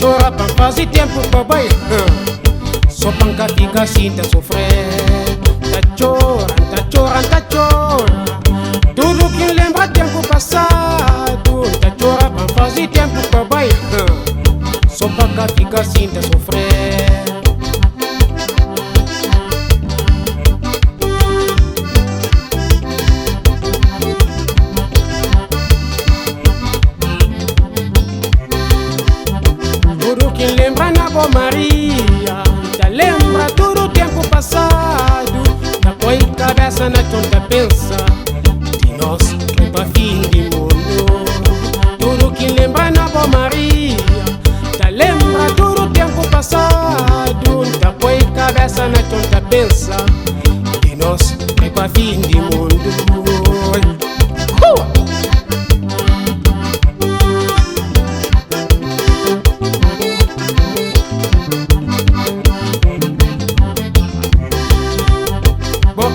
chora pra fazer tempo pra baia. Só panca fica assim, tá sofrendo. Tá chorando, tá chorando. Tudo que lembra tempo passado. Tá chorando pra fazer tempo pra baia. Só panca fica assim, tá sofrendo. Tudo que lembra na Boa Maria, tá lembra todo o tempo passado. Depois cabeça na tonta pensa de nós que pra fim de mundo. Tudo que lembra na Boa Maria, tá lembra todo o tempo passado. Depois cabeça na tonta pensa de nós que pra fim de mundo.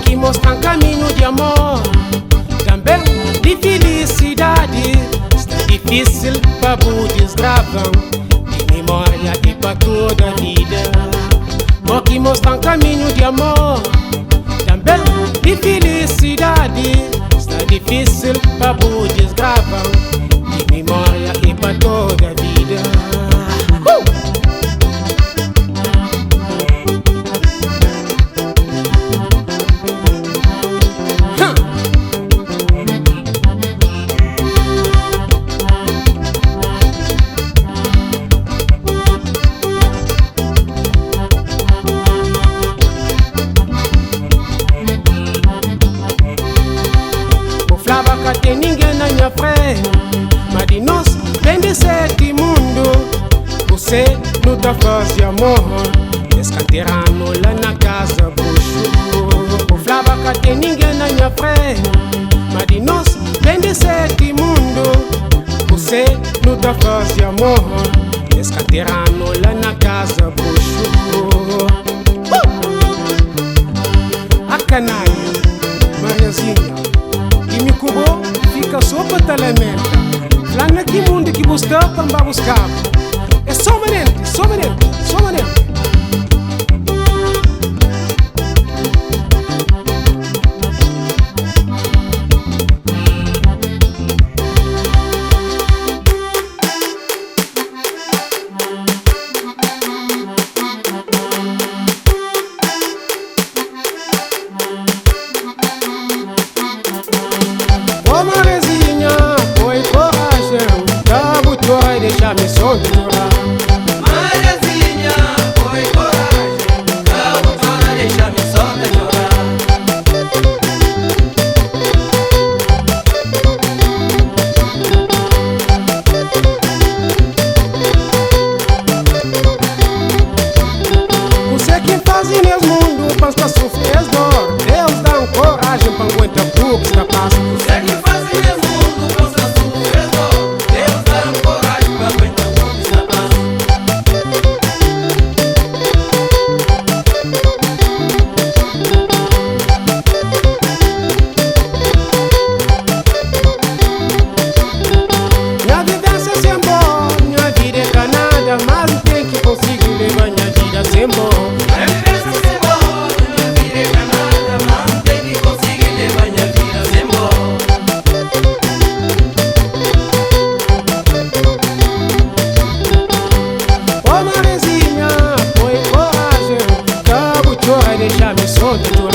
Que mostra um caminho de amor, também de felicidade. Está difícil para o desgravam, de memória e para toda a vida. Que mostra um caminho de amor, também de felicidade. Está difícil para o desgravam, de memória e para toda a vida. Tem ninguém na minha frente, mas de nós vem de sete mundo. Você não tá fazendo amor, descanteirando lá na casa bucho. O Flava que tem ninguém na minha frente, mas de nós vem de sete mundo. Você não tá fazendo amor, descanteirando lá na casa bucho. A canalha, Mariazinha, que me cubou, fica só para telementa. Lá naquele mundo que busca para buscar. É só manente, só manente, só manente. Ô Mariazinha, foi coragem, cabo chora e deixa me soltar. Mariazinha, foi coragem, cabo chora e deixa me soltar. Você que faz nesse mundo para estar sofrendo dor. Deus dá coragem para aguentar o que está passando. Você que faz nesse mundo pra estar sofrendo, Deus dá coragem pra aguentar o que está passando. Minha vivência é sem bom, minha vida é canada, mas não tem que conseguir levar minha vida sem bom. A vivência sem bom, minha vida é canada, mas não tem que conseguir levar minha vida sem bom. Ô Mariazinha, foi coragem, cabo chora e deixa me soltar.